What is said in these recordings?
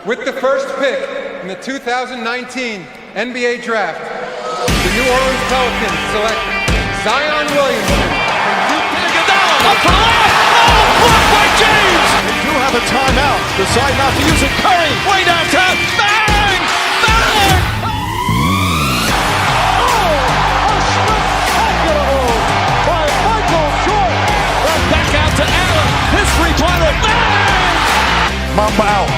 With the first pick in the 2019 NBA Draft, the New Orleans Pelicans select Zion Williamson from Duke. Up for the layup! Oh, blocked by James! They do have a timeout. Decide not to use it. Curry, way downtown. Bang! Bang! Oh, a spectacular move by Michael Jordan. Right back out to Allen. His three-pointer. Bang! Mamba out.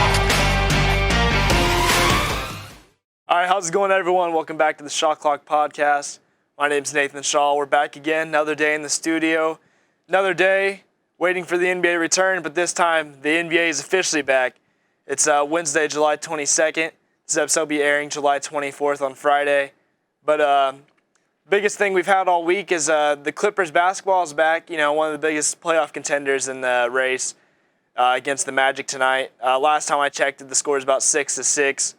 All right, how's it going, everyone? Welcome back to the Shot Clock Podcast. My name's Nathan Shawl. We're back again, another day in the studio, another day waiting for the NBA return, but this time the NBA is officially back. It's Wednesday, July 22nd. This episode will be airing July 24th on Friday. But biggest thing we've had all week is the Clippers basketball is back. You know, one of the biggest playoff contenders in the race against the Magic tonight. Last time I checked, the score is about 6-6.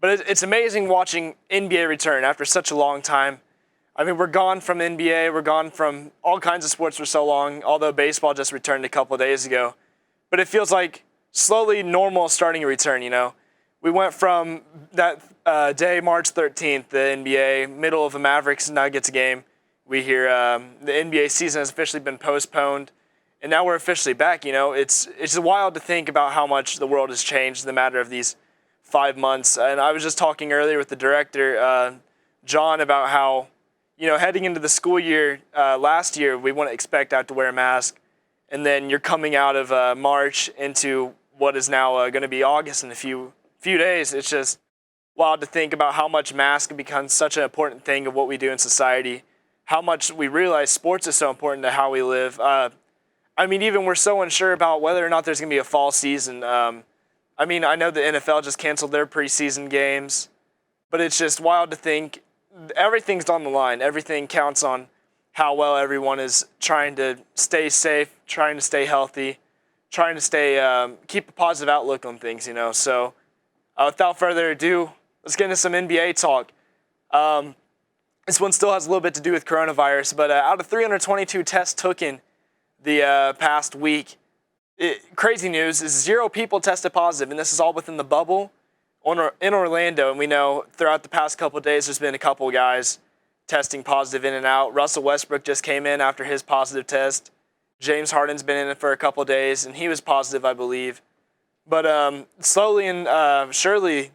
But it's amazing watching NBA return after such a long time. I mean, we're gone from NBA, we're gone from all kinds of sports for so long, although baseball just returned a couple of days ago. But it feels like slowly normal starting to return, you know. We went from that day, March 13th, the NBA, middle of a Mavericks Nuggets game. We hear the NBA season has officially been postponed, and now we're officially back, you know. It's wild to think about how much the world has changed in the matter of these 5 months. And I was just talking earlier with the director, John, about how, you know, heading into the school year last year, we wouldn't expect to have to wear a mask. And then you're coming out of March into what is now going to be August in a few days. It's just wild to think about how much masks have become such an important thing of what we do in society, how much we realize sports is so important to how we live. I mean, even we're so unsure about whether or not there's going to be a fall season. I mean, I know the NFL just canceled their preseason games, but it's just wild to think everything's on the line. Everything counts on how well everyone is trying to stay safe, trying to stay healthy, trying to stay keep a positive outlook on things, you know. So without further ado, let's get into some NBA talk. This one still has a little bit to do with coronavirus, but out of 322 tests taken the past week, crazy news is 0 people tested positive, and this is all within the bubble in Orlando. And we know throughout the past couple of days there's been a couple of guys testing positive in and out. Russell Westbrook just came in after his positive test. James Harden's been in it for a couple of days, and he was positive, I believe. But slowly and surely,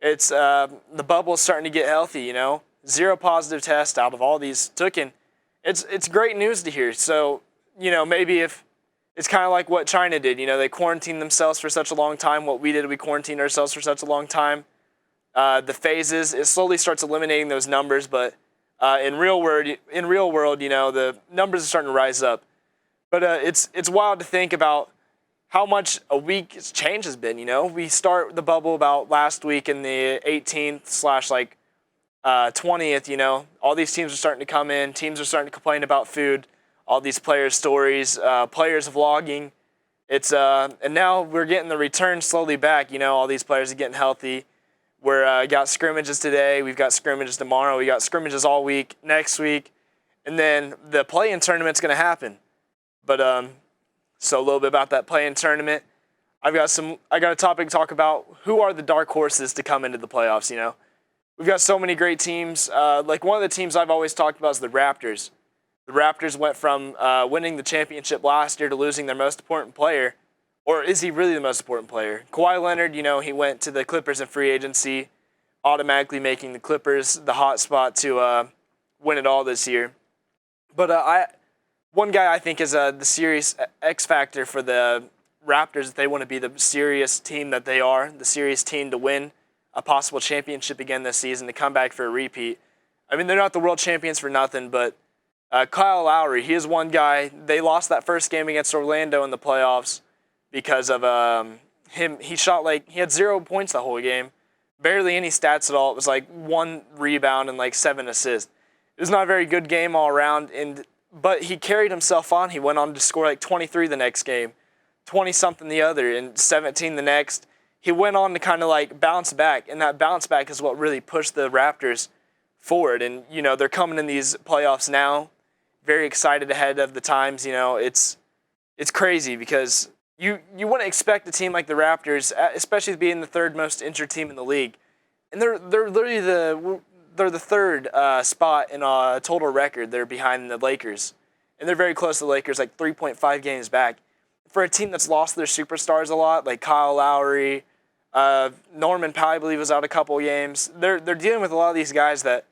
it's the bubble's starting to get healthy, you know. 0 positive tests out of all these taken. It's great news to hear. So, you know, maybe if it's kind of like what China did. You know, they quarantined themselves for such a long time. What we did, we quarantined ourselves for such a long time. The phases, it slowly starts eliminating those numbers, but in real world, you know, the numbers are starting to rise up. But it's wild to think about how much a week's change has been. You know, we start the bubble about last week in the 18th / 20th. You know, all these teams are starting to come in. Teams are starting to complain about food. All these players' stories, players vlogging. It's and now we're getting the return slowly back. You know, all these players are getting healthy. We're got scrimmages today. We've got scrimmages tomorrow. We got scrimmages all week, next week, and then the play-in tournament's going to happen. But so a little bit about that play-in tournament. I got a topic to talk about. Who are the dark horses to come into the playoffs? You know, we've got so many great teams. Like one of the teams I've always talked about is the Raptors. The Raptors went from winning the championship last year to losing their most important player. Or is he really the most important player? Kawhi Leonard, you know, he went to the Clippers in free agency, automatically making the Clippers the hot spot to win it all this year. But one guy I think is the serious X factor for the Raptors if they want to be the serious team that they are, the serious team to win a possible championship again this season, to come back for a repeat. I mean, they're not the world champions for nothing, but Kyle Lowry, he is one guy. They lost that first game against Orlando in the playoffs because of him. He had 0 points the whole game, barely any stats at all. It was like 1 rebound and like 7 assists. It was not a very good game all around, but he carried himself on. He went on to score like 23 the next game, 20-something the other, and 17 the next. He went on to kind of like bounce back, and that bounce back is what really pushed the Raptors forward. And, you know, they're coming in these playoffs now, very excited ahead of the times. You know, it's crazy because you wouldn't expect a team like the Raptors, especially being the third most injured team in the league, and they're literally the third spot in a total record. They're behind the Lakers, and they're very close to the Lakers, like 3.5 games back. For a team that's lost their superstars a lot, like Kyle Lowry, Norman Powell, I believe, was out a couple games. They're dealing with a lot of these guys that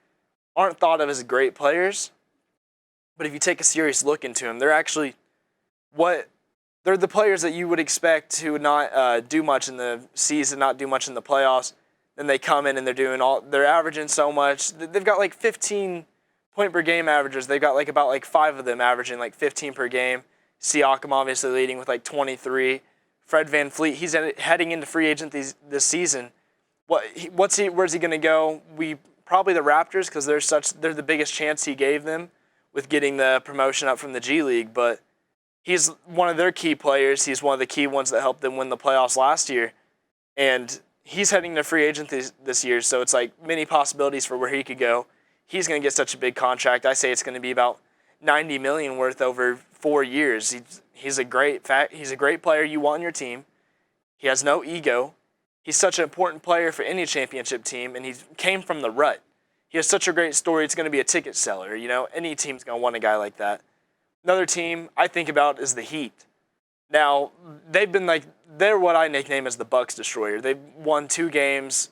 aren't thought of as great players, but if you take a serious look into them, they're actually they're the players that you would expect to not do much in the season, not do much in the playoffs. Then they come in and they're averaging so much. They've got like 15 point per game averagers. They've got like about like 5 of them averaging like 15 per game. Siakam obviously leading with like 23. Fred VanVleet, he's heading into free agent this season. Where's he going to go? Probably the Raptors, because they're the biggest chance he gave them with getting the promotion up from the G League. But he's one of their key players. He's one of the key ones that helped them win the playoffs last year, and he's heading to free agent this year. So it's like many possibilities for where he could go. He's going to get such a big contract. I say it's going to be about $90 million worth over 4 years. He's a great player you want on your team. He has no ego. He's such an important player for any championship team, and he came from the rut. He has such a great story. It's going to be a ticket seller. Any team's going to want a guy like that. Another team I think about is the Heat. Now, they're what I nickname as the Bucks Destroyer. They've won 2 games,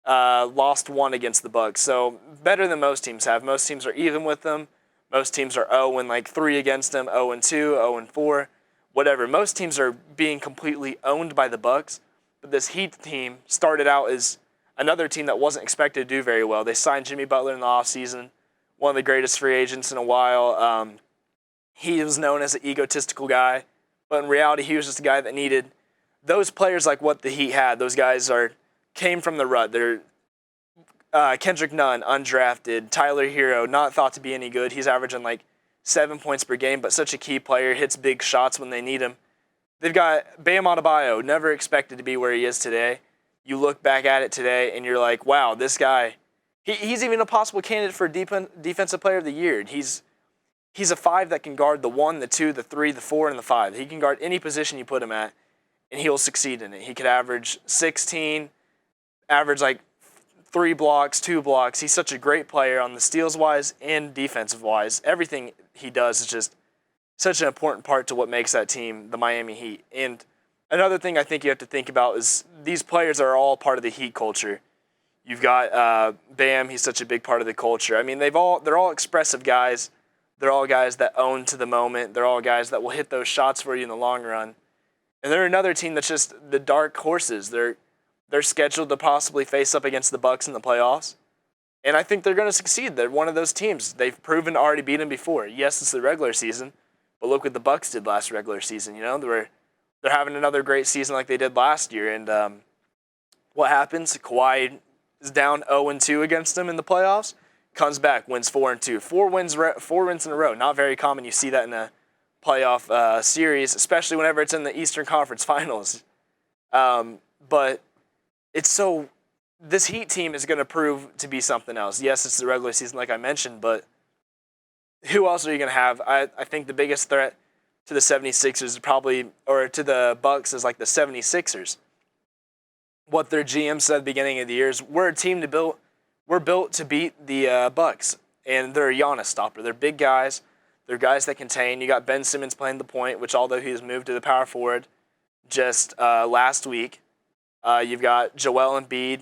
lost 1 against the Bucks. So better than most teams have. Most teams are even with them. Most teams are 0-3 against them, 0-2, 0-4, whatever. Most teams are being completely owned by the Bucks. But this Heat team started out as another team that wasn't expected to do very well. They signed Jimmy Butler in the offseason, one of the greatest free agents in a while. He was known as an egotistical guy, but in reality, he was just a guy that needed those players like what the Heat had. Those guys came from the rut. They're Kendrick Nunn, undrafted. Tyler Hero, not thought to be any good. He's averaging like 7 points per game, but such a key player, hits big shots when they need him. They've got Bam Adebayo, never expected to be where he is today. You look back at it today, and you're like, wow, this guy, he's even a possible candidate for Defensive Player of the Year. He's a 5 that can guard the 1, the 2, the 3, the 4, and the 5. He can guard any position you put him at, and he'll succeed in it. He could average 16, average like 3 blocks, 2 blocks. He's such a great player on the steals-wise and defensive-wise. Everything he does is just such an important part to what makes that team the Miami Heat. And another thing I think you have to think about is these players are all part of the Heat culture. You've got Bam, he's such a big part of the culture. I mean, they're all expressive guys. They're all guys that own to the moment. They're all guys that will hit those shots for you in the long run. And they're another team that's just the dark horses. They're scheduled to possibly face up against the Bucks in the playoffs. And I think they're going to succeed. They're one of those teams. They've proven to already beat them before. Yes, it's the regular season, but look what the Bucks did last regular season. They're having another great season like they did last year. And what happens? Kawhi is down 0-2 against them in the playoffs. Comes back, wins 4-2. 4 wins in a row. Not very common. You see that in a playoff series, especially whenever it's in the Eastern Conference Finals. But this Heat team is going to prove to be something else. Yes, it's the regular season, like I mentioned, but who else are you going to have? I think the biggest threat to the 76ers is to the Bucks is like the 76ers. What their GM said at the beginning of the year is, we're built to beat the Bucks, and they're a Giannis stopper. They're big guys. They're guys that contain. You got Ben Simmons playing the point, which although he's moved to the power forward just last week, you've got Joel Embiid,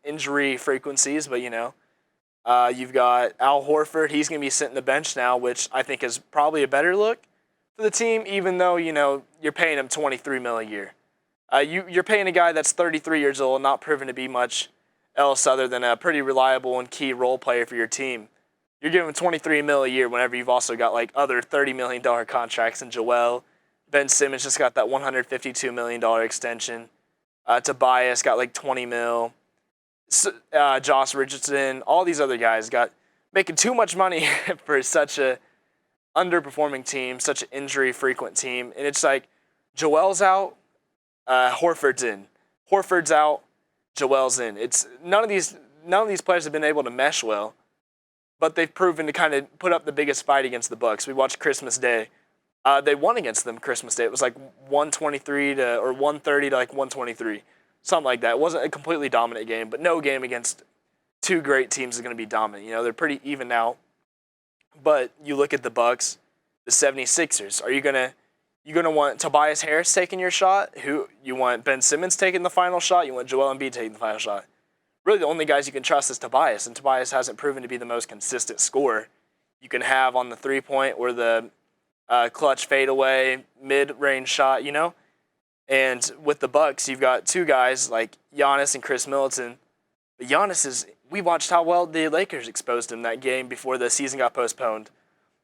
injury frequencies, but you've got Al Horford. He's going to be sitting the bench now, which I think is probably a better look for the team, even though, you're paying him $23 million a year. You're paying a guy that's 33 years old, not proven to be much else other than a pretty reliable and key role player for your team. You're giving him $23 million a year whenever you've also got like other $30 million contracts in Joel. Ben Simmons just got that $152 million extension. Tobias got like $20 million. Josh Richardson, all these other guys got making too much money for such a underperforming team, such an injury-frequent team. And it's like, Joel's out, Horford's in. Horford's out, Joel's in. It's none of these players have been able to mesh well, but they've proven to kind of put up the biggest fight against the Bucks. We watched Christmas Day. They won against them Christmas Day. It was like 130 to like 123, something like that. It wasn't a completely dominant game, but no game against two great teams is going to be dominant. They're pretty even now. But you look at the Bucks, the 76ers. Are you gonna want Tobias Harris taking your shot? Who you want Ben Simmons taking the final shot? You want Joel Embiid taking the final shot? Really, the only guys you can trust is Tobias, and Tobias hasn't proven to be the most consistent scorer you can have on the 3-point or the clutch fadeaway mid-range shot. And with the Bucks, you've got two guys like Giannis and Chris Middleton. But we watched how well the Lakers exposed him that game before the season got postponed.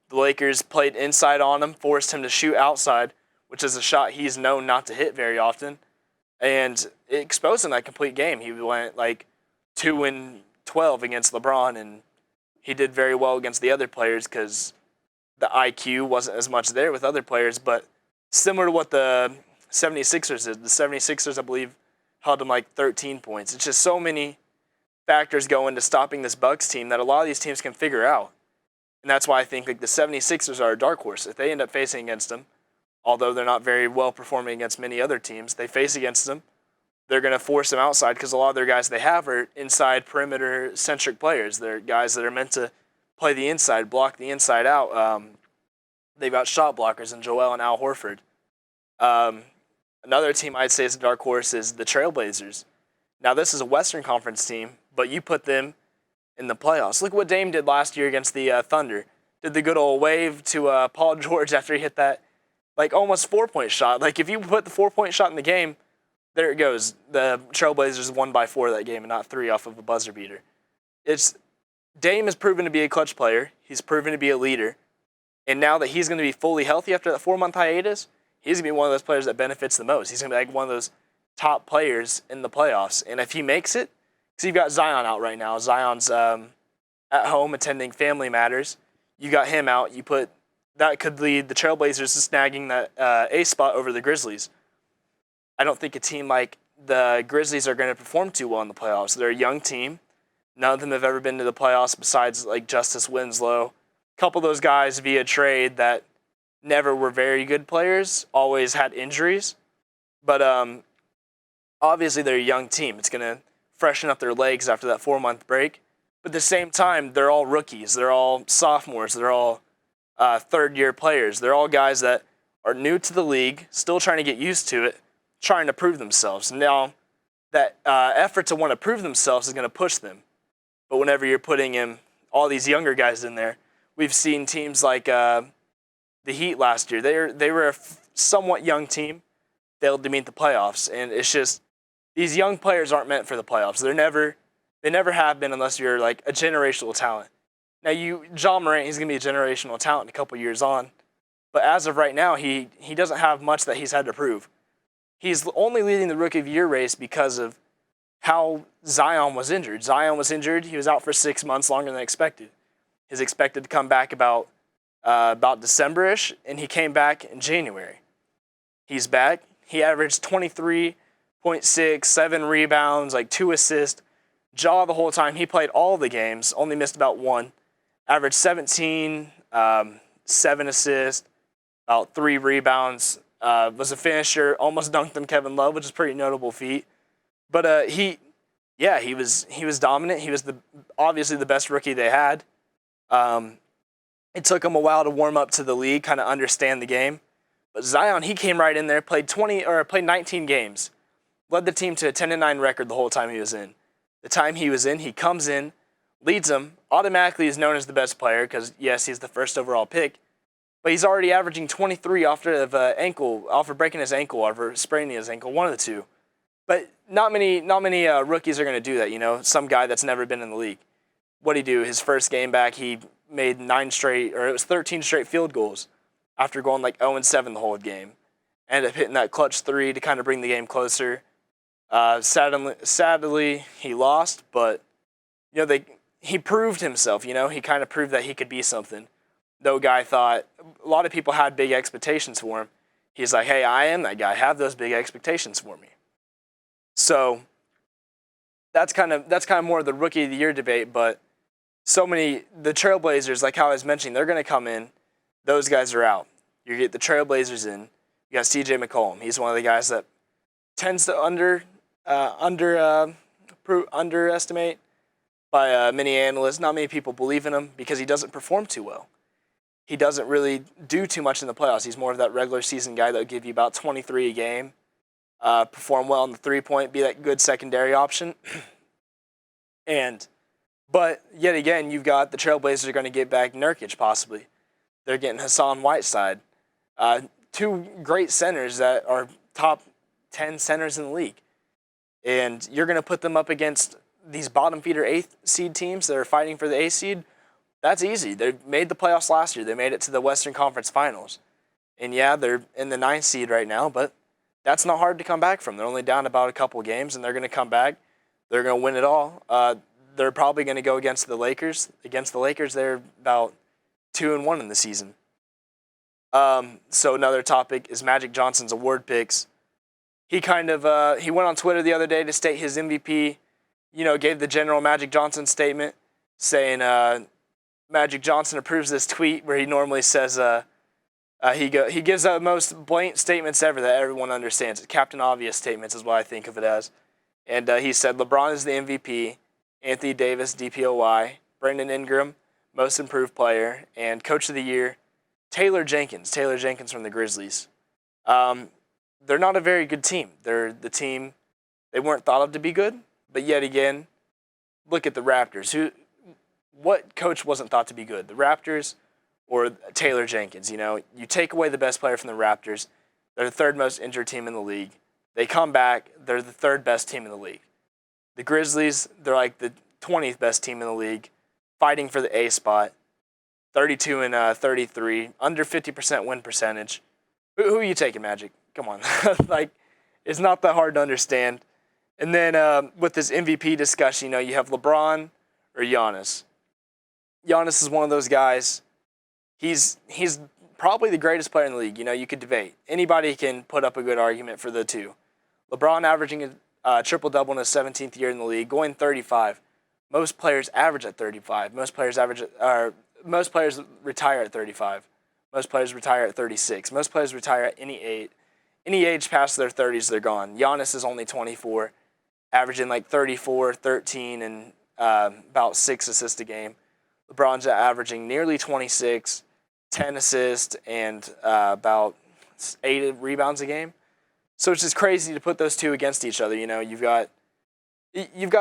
The Lakers played inside on him, forced him to shoot outside, which is a shot he's known not to hit very often. And it exposed him that complete game. He went like 2-12 against LeBron, and he did very well against the other players because the IQ wasn't as much there with other players. But similar to what the 76ers did, the 76ers, I believe, held him like 13 points. It's just so many factors go into stopping this Bucks team that a lot of these teams can figure out. And that's why I think like the 76ers are a dark horse. If they end up facing against them, although they're not very well performing against many other teams, they face against them, they're going to force them outside because a lot of their guys they have are inside perimeter-centric players. They're guys that are meant to play the inside, block the inside out. They've got shot blockers in Joel and Al Horford. Another team I'd say is a dark horse is the Trailblazers. Now, this is a Western Conference team, but you put them in the playoffs. Look what Dame did last year against the Thunder. Did the good old wave to Paul George after he hit that like almost 4-point shot. Like if you put the 4-point shot in the game, there it goes. The Trailblazers won by 4 that game and not 3 off of a buzzer beater. Dame has proven to be a clutch player. He's proven to be a leader. And now that he's going to be fully healthy after that 4-month hiatus, he's going to be one of those players that benefits the most. He's going to be like one of those top players in the playoffs. And if he makes it, because you've got Zion out right now. Zion's at home attending family matters. You got him out. That could lead the Trailblazers to snagging that A spot over the Grizzlies. I don't think a team like the Grizzlies are going to perform too well in the playoffs. They're a young team. None of them have ever been to the playoffs besides like Justice Winslow. A couple of those guys via trade that never were very good players, always had injuries. But obviously they're a young team. It's going to freshen up their legs after that 4-month break. But at the same time, they're all rookies. They're all sophomores. They're all third-year players. They're all guys that are new to the league, still trying to get used to it, trying to prove themselves. Now, that effort to want to prove themselves is going to push them. But whenever you're putting all these younger guys in there, we've seen teams like the Heat last year. They were a somewhat young team, failed to meet the playoffs, and it's just these young players aren't meant for the playoffs. They never have been unless you're like a generational talent. Now, John Morant, he's going to be a generational talent a couple years on, but as of right now, he doesn't have much that he's had to prove. He's only leading the Rookie of the Year race because of how Zion was injured. Zion was injured. He was out for 6 months longer than expected. He's expected to come back about December-ish, and he came back in January. He's back. He averaged 23.6, 7 rebounds, like 2 assists. Jaw the whole time. He played all the games, only missed about 1. Averaged 17, 7 assists, about 3 rebounds. Was a finisher, almost dunked on Kevin Love, which is a pretty notable feat. But he was dominant. He was obviously the best rookie they had. It took him a while to warm up to the league, kind of understand the game. But Zion, he came right in there, played 19 games, led the team to a 10-9 record the whole time he was in. The time he was in, he comes in, leads them, automatically is known as the best player because, yes, he's the first overall pick. But he's already averaging 23 off of breaking his ankle, or spraining his ankle, one of the two. But not many rookies are going to do that, some guy that's never been in the league. What'd he do? His first game back, he made 13 straight field goals after going like 0-7 the whole game. Ended up hitting that clutch 3 to kind of bring the game closer. Sadly, he lost, but he proved himself. He kind of proved that he could be something. No guy thought, a lot of people had big expectations for him. He's like, hey, I am that guy. Have those big expectations for me. So that's kind of more of the Rookie of the Year debate. But the Trailblazers, like how I was mentioning, they're going to come in. Those guys are out. You get the Trailblazers in. You got C.J. McCollum. He's one of the guys that tends to underestimate by many analysts. Not many people believe in him because he doesn't perform too well. He doesn't really do too much in the playoffs. He's more of that regular season guy that will give you about 23 a game, perform well on the three-point, be that good secondary option. But yet again, you've got the Trailblazers are going to get back Nurkic possibly. They're getting Hassan Whiteside. Two great centers that are top 10 centers in the league. And you're going to put them up against these bottom feeder 8th seed teams that are fighting for the A seed. That's easy. They made the playoffs last year. They made it to the Western Conference Finals. And yeah, they're in the 9th seed right now, but that's not hard to come back from. They're only down about a couple games, and they're going to come back. They're going to win it all. They're probably going to go against the Lakers. Against the Lakers, they're about 2-1 in the season. So another topic is Magic Johnson's award picks. He went on Twitter the other day to state his MVP. Gave the general Magic Johnson statement saying Magic Johnson approves this tweet where he normally says he gives the most blatant statements ever that everyone understands. Captain Obvious statements is what I think of it as. And he said LeBron is the MVP, Anthony Davis DPOY, Brandon Ingram Most Improved Player, and Coach of the Year Taylor Jenkins from the Grizzlies. They're not a very good team. They're the team they weren't thought of to be good, but yet again, look at the Raptors. What coach wasn't thought to be good? The Raptors or Taylor Jenkins? You take away the best player from the Raptors, they're the third most injured team in the league. They come back, they're the third best team in the league. The Grizzlies, they're like the 20th best team in the league, fighting for the A spot, 32 and 33, under 50% win percentage. Who are you taking, Magic? Come on. It's not that hard to understand. And then with this MVP discussion, you have LeBron or Giannis. Giannis is one of those guys. He's probably the greatest player in the league. You could debate. Anybody can put up a good argument for the two. LeBron averaging a triple-double in his 17th year in the league, going 35. Most players average at 35. Most players retire at 35. Most players retire at 36. Most players retire at any age past their 30s, they're gone. Giannis is only 24, averaging like 34, 13, and about 6 assists a game. LeBron's averaging nearly 26, 10 assists, and about 8 rebounds a game. So it's just crazy to put those two against each other. You've got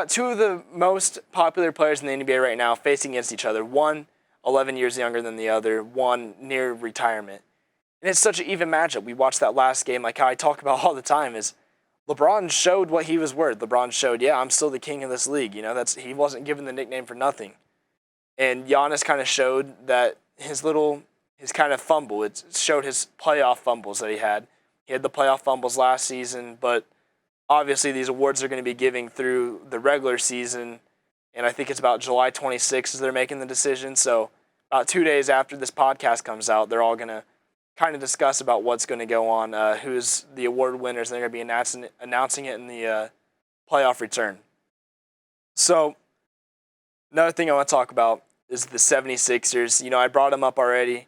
two of the most popular players in the NBA right now facing against each other. One 11 years younger than the other, one near retirement. And it's such an even matchup. We watched that last game, like how I talk about all the time, is LeBron showed what he was worth. LeBron showed, I'm still the king of this league. He wasn't given the nickname for nothing. And Giannis kind of showed that his kind of fumble, it showed his playoff fumbles that he had. He had the playoff fumbles last season, but obviously these awards are going to be giving through the regular season, and I think it's about July 26th as they're making the decision. So about 2 days after this podcast comes out, they're all going to kind of discuss about what's going to go on, who's the award winners, and they're going to be announcing it in the playoff return. So another thing I want to talk about is the 76ers. I brought them up already.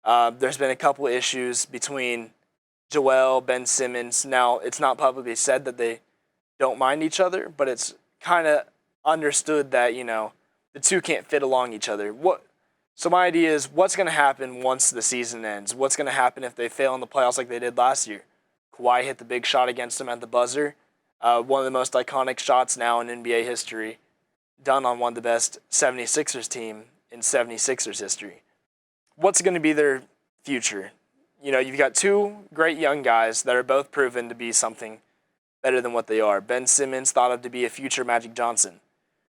There's been a couple of issues between Joel, Ben Simmons. Now, it's not publicly said that they don't mind each other, but it's kind of understood that, the two can't fit along each other. So my idea is, what's going to happen once the season ends? What's going to happen if they fail in the playoffs like they did last year? Kawhi hit the big shot against them at the buzzer. One of the most iconic shots now in NBA history, done on one of the best 76ers team in 76ers history. What's going to be their future? You've got two great young guys that are both proven to be something better than what they are. Ben Simmons thought of to be a future Magic Johnson.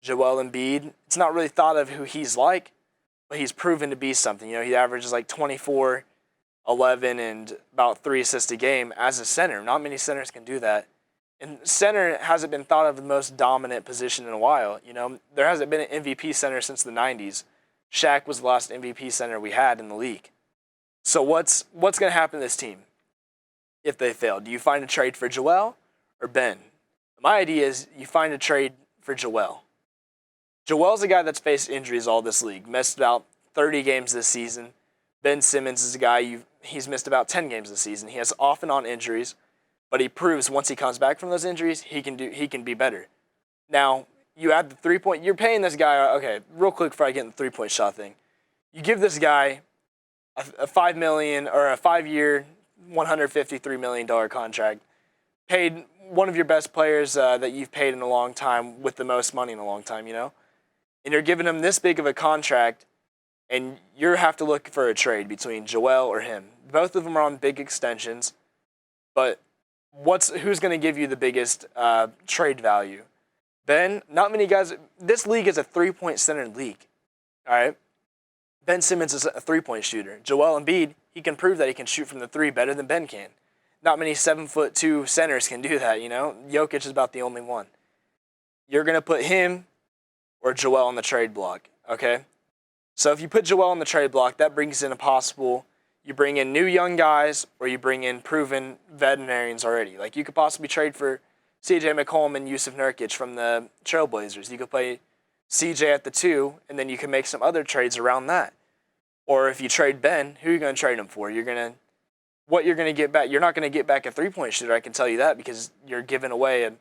Joel Embiid, it's not really thought of who he's like, but he's proven to be something. He averages like 24, 11, and about 3 assists a game as a center. Not many centers can do that. And center hasn't been thought of the most dominant position in a while. There hasn't been an MVP center since the 90s. Shaq was the last MVP center we had in the league. So what's going to happen to this team if they fail? Do you find a trade for Joel or Ben? My idea is you find a trade for Joel. Joel's a guy that's faced injuries all this league, missed about 30 games this season. Ben Simmons is a guy he's missed about 10 games this season. He has off and on injuries, but he proves once he comes back from those injuries, he can be better. Now, you add the 3-point, you're paying this guy, okay, real quick before I get in the 3-point shot thing. You give this guy a $5 million or a 5-year, $153 million contract, paid one of your best players that you've paid in a long time with the most money in a long time, and you're giving him this big of a contract, and you have to look for a trade between Joel or him. Both of them are on big extensions, but who's going to give you the biggest trade value? Ben, not many guys. This league is a 3-point centered league, all right? Ben Simmons is a 3-point shooter. Joel Embiid, he can prove that he can shoot from the 3 better than Ben can. Not many 7'2" centers can do that, Jokic is about the only one. You're going to put him or Joel on the trade block, okay? So if you put Joel on the trade block, that brings in you bring in new young guys or you bring in proven veterinarians already. Like you could possibly trade for CJ McCollum and Yusuf Nurkic from the Trailblazers. You could play CJ at the 2, and then you can make some other trades around that. Or if you trade Ben, who are you going to trade him for? What you're going to get back, you're not going to get back a 3-point shooter, I can tell you that, because you're giving away a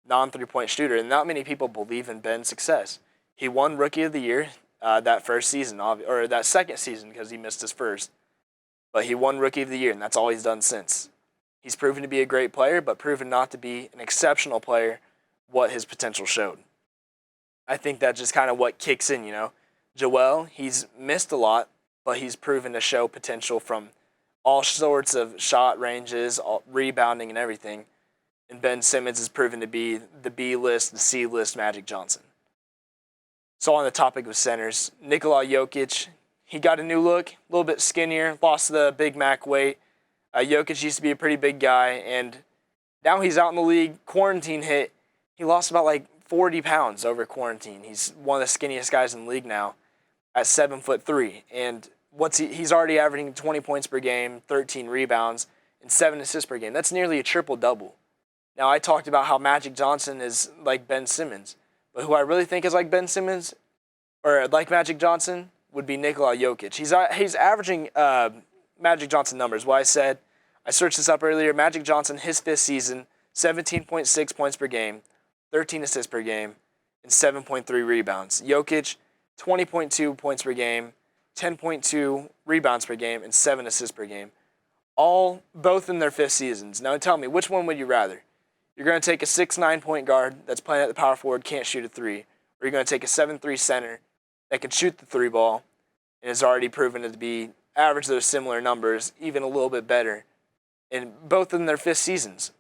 non-3-point shooter, and not many people believe in Ben's success. He won Rookie of the Year that first season, or that second season because he missed his first. But he won Rookie of the Year, and that's all he's done since. He's proven to be a great player, but proven not to be an exceptional player, what his potential showed. I think that's just kind of what kicks in, Joel, he's missed a lot, but he's proven to show potential from all sorts of shot ranges, rebounding and everything. And Ben Simmons has proven to be the B-list, the C-list Magic Johnson. So on the topic of centers, Nikolaj Jokic, he got a new look, a little bit skinnier, lost the Big Mac weight. Jokic used to be a pretty big guy, and now he's out in the league. Quarantine hit. He lost about 40 pounds over quarantine. He's one of the skinniest guys in the league now at 7'3", and he's already averaging 20 points per game, 13 rebounds, and 7 assists per game. That's nearly a triple-double. Now, I talked about how Magic Johnson is like Ben Simmons, but who I really think is like Ben Simmons, or like Magic Johnson, would be Nikolaj Jokic. He's averaging Magic Johnson numbers. I searched this up earlier. Magic Johnson, his 5th season, 17.6 points per game, 13 assists per game, and 7.3 rebounds. Jokic, 20.2 points per game, 10.2 rebounds per game, and 7 assists per game. Both in their 5th seasons. Now tell me, which one would you rather? You're going to take a 6'9" point guard that's playing at the power forward, can't shoot a 3, or you're going to take a 7'3" center that can shoot the 3 ball and has already proven to be average those similar numbers, even a little bit better, and both in their 5th seasons.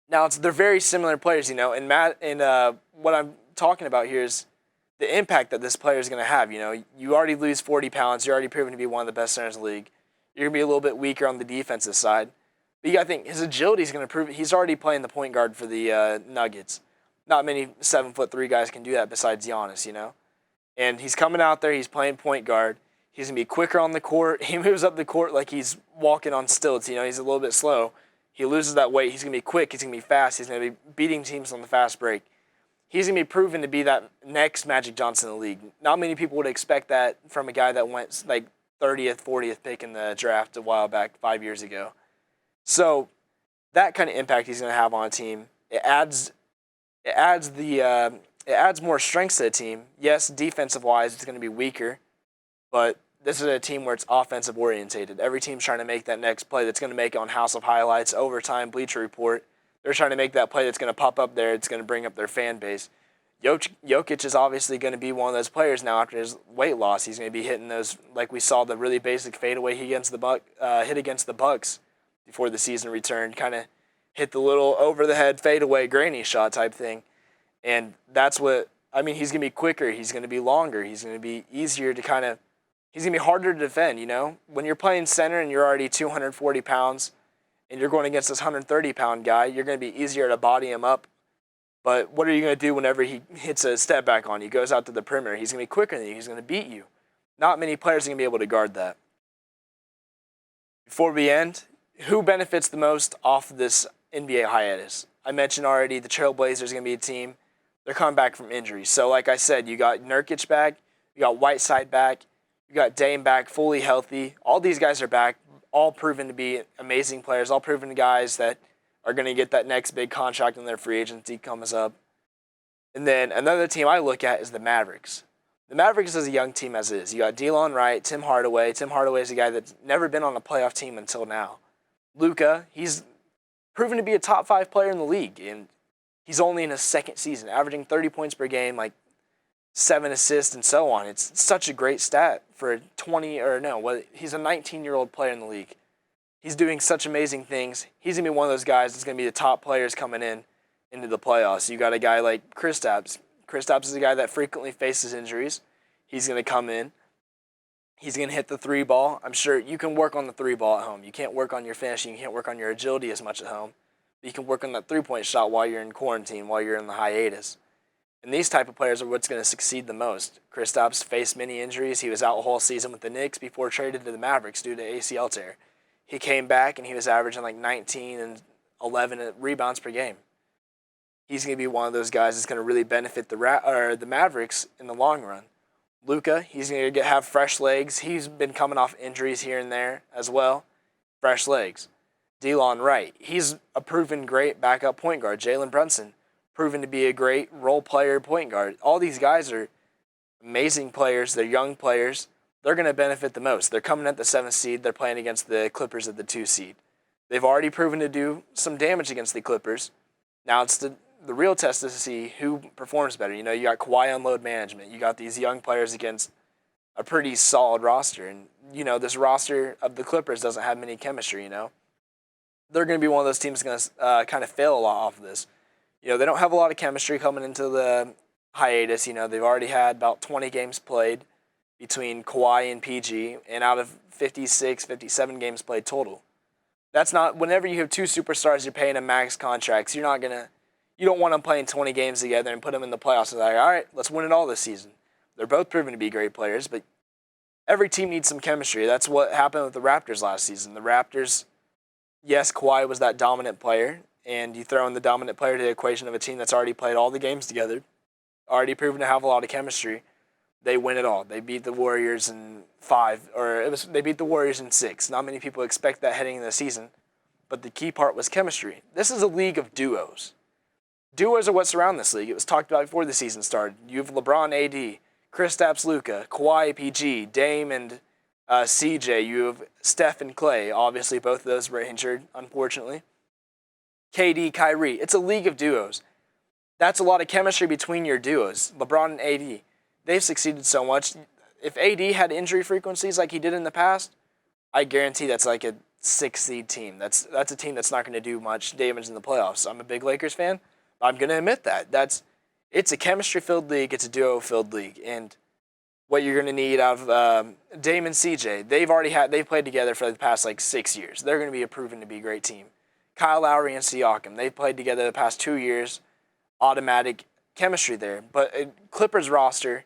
Now, they're very similar players, and what I'm talking about here is the impact that this player is going to have. You already lose 40 pounds. You're already proven to be one of the best centers in the league. You're going to be a little bit weaker on the defensive side. But you got to think, his agility is going to prove it. He's already playing the point guard for the Nuggets. Not many 7'3" guys can do that besides Giannis, And he's coming out there. He's playing point guard. He's going to be quicker on the court. He moves up the court like he's walking on stilts. He's a little bit slow. He loses that weight. He's going to be quick. He's going to be fast. He's going to be beating teams on the fast break. He's going to be proven to be that next Magic Johnson in the league. Not many people would expect that from a guy that went 30th, 40th pick in the draft a while back, 5 years ago. So that kind of impact he's going to have on a team. It adds more strengths to the team. Yes, defensive-wise, it's going to be weaker, but this is a team where it's offensive orientated. Every team's trying to make that next play that's going to make it on House of Highlights, Overtime, Bleacher Report. They're trying to make that play that's going to pop up there. It's going to bring up their fan base. Jokic is obviously going to be one of those players now after his weight loss. He's going to be hitting those, like we saw the really basic fadeaway hit against the Bucks before the season returned. Kind of hit the little over-the-head fadeaway granny shot type thing. And that's he's going to be quicker. He's going to be longer. He's going to be easier to he's going to be harder to defend, When you're playing center and you're already 240 pounds and you're going against this 130-pound guy, you're going to be easier to body him up. But what are you going to do whenever he hits a step back on you, goes out to the perimeter? He's going to be quicker than you. He's going to beat you. Not many players are going to be able to guard that. Before we end, who benefits the most off of this NBA hiatus? I mentioned already the Trailblazers are going to be a team. They're coming back from injuries. So like I said, you got Nurkic back, you got Whiteside back, you got Dame back fully healthy. All these guys are back. all proven to be amazing players, all proven guys that are going to get that next big contract when their free agency comes up. And then another team I look at is the Mavericks. The Mavericks is a young team as is. You got Delon Wright, Tim Hardaway. Tim Hardaway is a guy that's never been on a playoff team until now. Luka, he's proven to be a top 5 player in the league, and he's only in his second season, averaging 30 points per game, like 7 assists and so on. It's such a great stat for he's a 19-year-old player in the league. He's doing such amazing things. He's going to be one of those guys that's going to be the top players coming into the playoffs. You got a guy like Kristaps. Kristaps is a guy that frequently faces injuries. He's going to come in. He's going to hit the 3 ball. I'm sure you can work on the 3 ball at home. You can't work on your finishing. You can't work on your agility as much at home. But you can work on that 3-point shot while you're in quarantine, while you're in the hiatus. And these type of players are what's going to succeed the most. Kristaps faced many injuries. He was out a whole season with the Knicks before traded to the Mavericks due to ACL tear. He came back and he was averaging like 19 and 11 rebounds per game. He's going to be one of those guys that's going to really benefit the Mavericks in the long run. Luka, he's going to have fresh legs. He's been coming off injuries here and there as well. Fresh legs. Delon Wright, he's a proven great backup point guard. Jalen Brunson, proven to be a great role player point guard. All these guys are amazing players. They're young players. They're going to benefit the most. They're coming at the 7th seed. They're playing against the Clippers at the 2 seed. They've already proven to do some damage against the Clippers. Now it's the real test is to see who performs better. You know, you got Kawhi on load management. You got these young players against a pretty solid roster. And, you know, this roster of the Clippers doesn't have many chemistry, you know. They're going to be one of those teams that's going to kind of fail a lot off of this. You know, they don't have a lot of chemistry coming into the hiatus. You know, they've already had about 20 games played between Kawhi and PG, and out of 56, 57 games played total. That's not, whenever you have 2 superstars, you're paying them max contracts. You don't want them playing 20 games together and put them in the playoffs. It's like, all right, let's win it all this season. They're both proven to be great players, but every team needs some chemistry. That's what happened with the Raptors last season. The Raptors, yes, Kawhi was that dominant player, and you throw in the dominant player to the equation of a team that's already played all the games together, already proven to have a lot of chemistry. They win it all. They beat the Warriors in 5, they beat the Warriors in 6. Not many people expect that heading into the season, but the key part was chemistry. This is a league of duos. Duos are what surround this league. It was talked about before the season started. You have LeBron, AD, Kristaps, Luka, Kawhi, PG, Dame, and CJ. You have Steph and Clay. Obviously, both of those were injured, unfortunately. KD, Kyrie. It's a league of duos. That's a lot of chemistry between your duos. LeBron and AD. They've succeeded so much. If AD had injury frequencies like he did in the past, I guarantee that's like a 6-seed team. That's a team that's not going to do much damage in the playoffs. I'm a big Lakers fan. I'm going to admit that. It's a chemistry-filled league. It's a duo-filled league. And what you're going to need out of Dame and CJ, they've played together for the past 6 years. They're going to be proven to be a great team. Kyle Lowry and Siakam, they've played together the past 2 years. Automatic chemistry there. But a Clippers roster,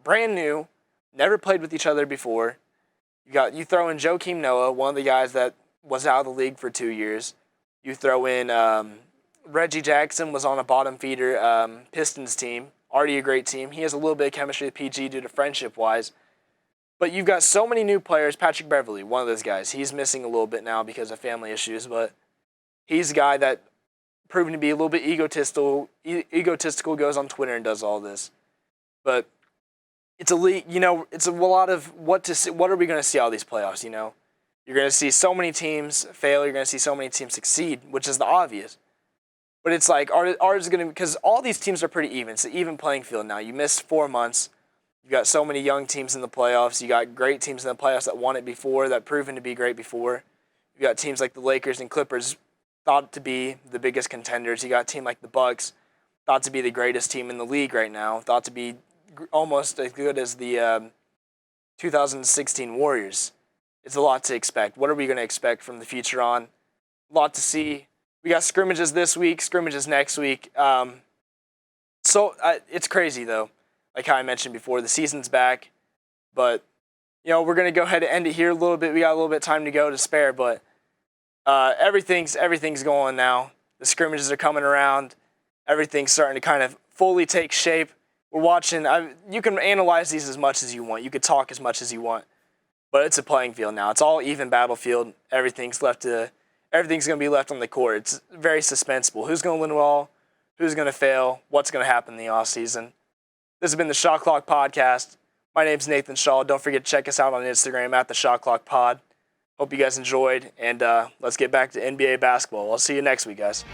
brand new, never played with each other before. You throw in Joakim Noah, one of the guys that was out of the league for 2 years. You throw in Reggie Jackson, was on a bottom feeder Pistons team, already a great team. He has a little bit of chemistry with PG due to friendship-wise. But you've got so many new players. Patrick Beverley, one of those guys. He's missing a little bit now because of family issues, but he's a guy that proven to be a little bit egotistical, goes on Twitter and does all this. But it's a league, it's a lot of what are we going to see out of these playoffs, You're going to see so many teams fail. You're going to see so many teams succeed, which is the obvious. But it's like, ours is going to, because all these teams are pretty even. It's an even playing field now. You missed 4 months. You've got so many young teams in the playoffs. You got great teams in the playoffs that won it before, that proven to be great before. You got teams like the Lakers and Clippers thought to be the biggest contenders. You got a team like the Bucks, thought to be the greatest team in the league right now, thought to be almost as good as the 2016 Warriors. It's a lot to expect. What are we going to expect from the future on? A lot to see. We got scrimmages this week, scrimmages next week. It's crazy, though. Like how I mentioned before, the season's back. But, we're going to go ahead and end it here a little bit. We got a little bit of time to go to spare, but everything's going now. The scrimmages are coming around. Everything's starting to kind of fully take shape. We're watching. You can analyze these as much as you want. You could talk as much as you want. but it's a playing field now. It's all even battlefield. Everything's going to be left on the court. It's very suspenseful. Who's going to win it all? Who's going to fail? What's going to happen in the offseason? This has been the Shot Clock Podcast. My name's Nathan Shawl. Don't forget to check us out on Instagram at the Shot Clock Pod. Hope you guys enjoyed, and let's get back to NBA basketball. I'll see you next week, guys.